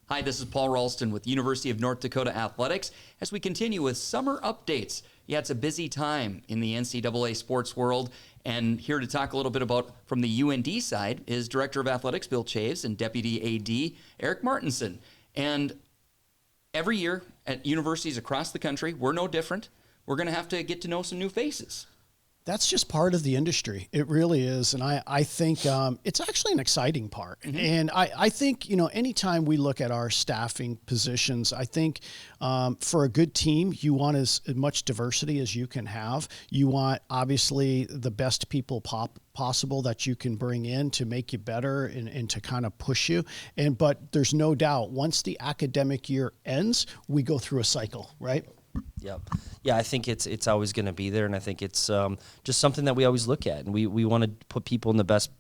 Hi, this is Paul Ralston with University of North Dakota Athletics as we continue with summer updates. Yeah, it's a busy time in the NCAA sports world, and here to talk a little bit about from the UND side is Director of Athletics Bill Chaves and Deputy AD Eric Martinson. And every year at universities across the country, we're no different. We're going to have to get to know some new faces. That's just part of the industry. It really is. And I think it's actually an exciting part. Mm-hmm. And I think, anytime we look at our staffing positions, I think for a good team, you want as much diversity as you can have. You want, obviously, the best people possible that you can bring in to make you better and to kind of push you. But there's no doubt, once the academic year ends, we go through a cycle, right? Yep. Yeah, I think it's always going to be there, and I think it's just something that we always look at, and we want to put people in the best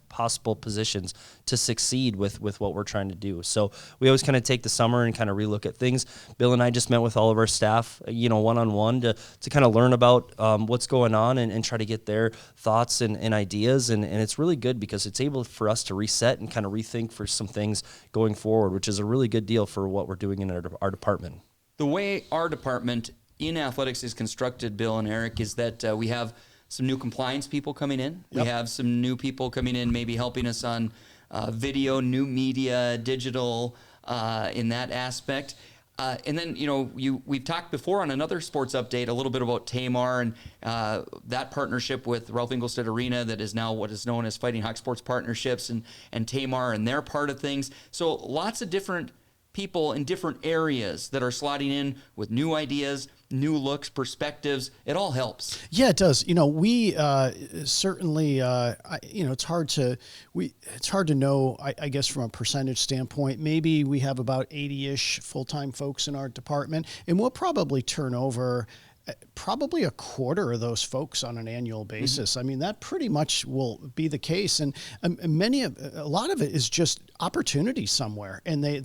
possible positions to succeed with what we're trying to do. So we always kind of take the summer and kind of relook at things. Bill and I just met with all of our staff, one-on-one to kind of learn about what's going on and try to get their thoughts and ideas, and it's really good because it's able for us to reset and kind of rethink for some things going forward, which is a really good deal for what we're doing in our department. The way our department in athletics is constructed, Bill and Eric, is that we have some new compliance people coming in. Yep. We have some new people coming in, maybe helping us on video, new media, digital, in that aspect. And then, we've talked before on another sports update a little bit about Tamar and that partnership with Ralph Engelstad Arena that is now what is known as Fighting Hawk Sports Partnerships and Tamar and their part of things. So lots of different people in different areas that are slotting in with new ideas, new looks, perspectives. It all helps. Yeah, it does. We certainly, it's hard to know, I guess, from a percentage standpoint. Maybe we have about 80-ish full-time folks in our department, and we'll probably turn over probably a quarter of those folks on an annual basis. Mm-hmm. I mean, that pretty much will be the case. And a lot of it is just opportunity somewhere. And they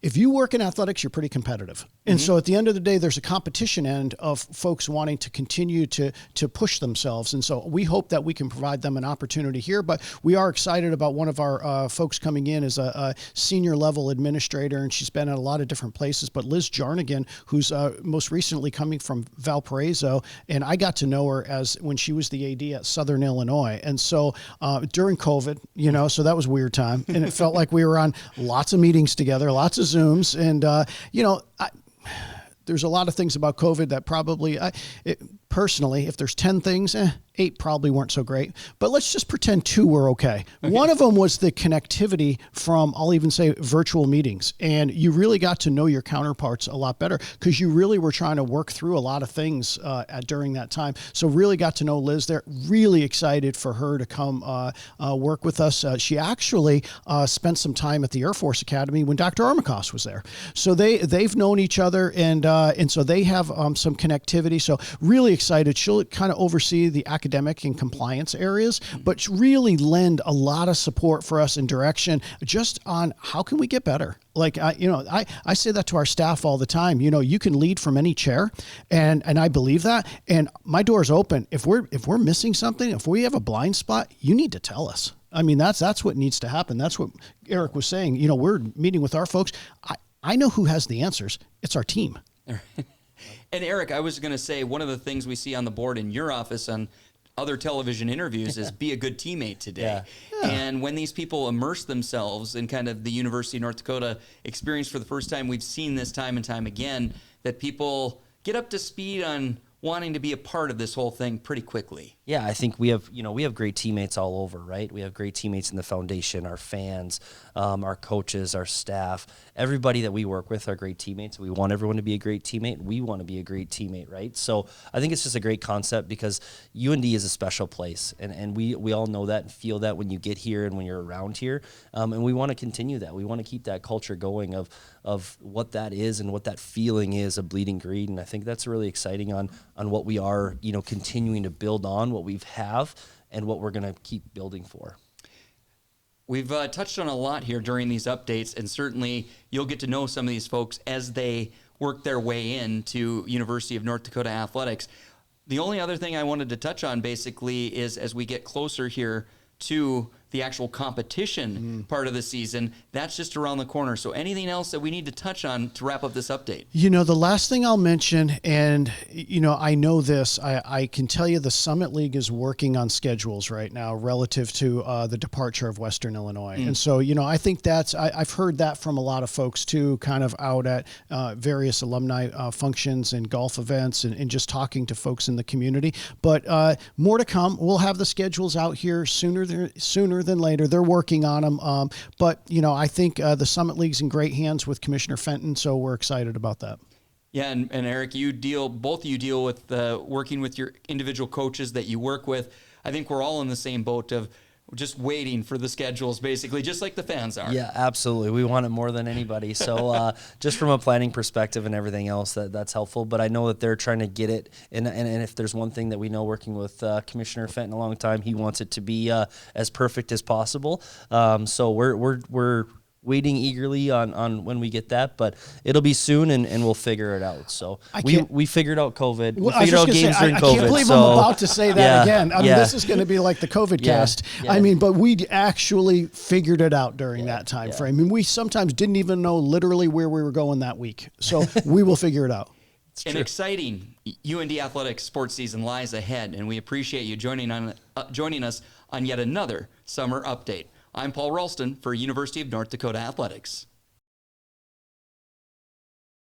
if you work in athletics, you're pretty competitive. And so at the end of the day, there's a competition end of folks wanting to continue to push themselves. And so we hope that we can provide them an opportunity here, but we are excited about one of our folks coming in as a senior level administrator, and she's been at a lot of different places, but Liz Jarnigan, who's most recently coming from Valparaiso, and I got to know her as when she was the AD at Southern Illinois. And so during COVID, so that was a weird time, and it felt like we were on lots of meetings together, lots of Zooms, and there's a lot of things about COVID that probably, personally, if there's 10 things, 8 probably weren't so great. But let's just pretend 2 were okay. One of them was the connectivity from, I'll even say, virtual meetings. And you really got to know your counterparts a lot better because you really were trying to work through a lot of things during that time. So really got to know Liz there. Really excited for her to come work with us. She actually spent some time at the Air Force Academy when Dr. Armacost was there. So they've known each other, and so they have some connectivity. So really excited. She'll kind of oversee the academic and compliance areas, but really lend a lot of support for us and direction just on how can we get better. Like, I say that to our staff all the time. You can lead from any chair, and I believe that. And my door's open. If we're missing something, if we have a blind spot, you need to tell us. I mean, that's what needs to happen. That's what Eric was saying. We're meeting with our folks. I know who has the answers. It's our team. And Eric, I was going to say, one of the things we see on the board in your office on other television interviews is be a good teammate today. Yeah. And when these people immerse themselves in kind of the University of North Dakota experience for the first time, we've seen this time and time again, that people get up to speed on wanting to be a part of this whole thing pretty quickly. Yeah, I think we have great teammates all over, right? We have great teammates in the foundation, our fans, our coaches, our staff, everybody that we work with are great teammates. We want everyone to be a great teammate. We want to be a great teammate, right? So I think it's just a great concept because UND is a special place, and we all know that and feel that when you get here and when you're around here, and we want to continue that. We want to keep that culture going of what that is and what that feeling is of Bleeding Green, and I think that's really exciting on what we are, continuing to build on, what we have, and what we're going to keep building for. We've touched on a lot here during these updates, and certainly you'll get to know some of these folks as they work their way into University of North Dakota athletics. The only other thing I wanted to touch on basically is as we get closer here to the actual competition part of the season, that's just around the corner. So anything else that we need to touch on to wrap up this update? You know, the last thing I'll mention, and, you know, I know this, I can tell you the Summit League is working on schedules right now relative to the departure of Western Illinois. And so, you know, I think I've heard that from a lot of folks too, kind of out at various alumni functions and golf events and just talking to folks in the community. But more to come. We'll have the schedules out here sooner than later. They're working on them. But, you know, I think the Summit League's in great hands with Commissioner Fenton, so we're excited about that. Yeah, and Eric, both of you deal with working with your individual coaches that you work with. I think we're all in the same boat of just waiting for the schedules, basically, just like the fans are. Yeah, absolutely. We want it more than anybody. So just from a planning perspective and everything else, that's helpful. But I know that they're trying to get it. And if there's one thing that we know working with Commissioner Fenton a long time, he wants it to be as perfect as possible. So we're waiting eagerly on when we get that, but it'll be soon, and we'll figure it out. So we figured out COVID. We figured out games during COVID. I can't believe I'm about to say that again. I mean, this is going to be like the COVID cast. Yeah. I mean, but we actually figured it out during that time frame. I mean, we sometimes didn't even know literally where we were going that week. So we will figure it out. An exciting UND athletics sports season lies ahead, and we appreciate you joining us on yet another summer update. I'm Paul Ralston for University of North Dakota Athletics.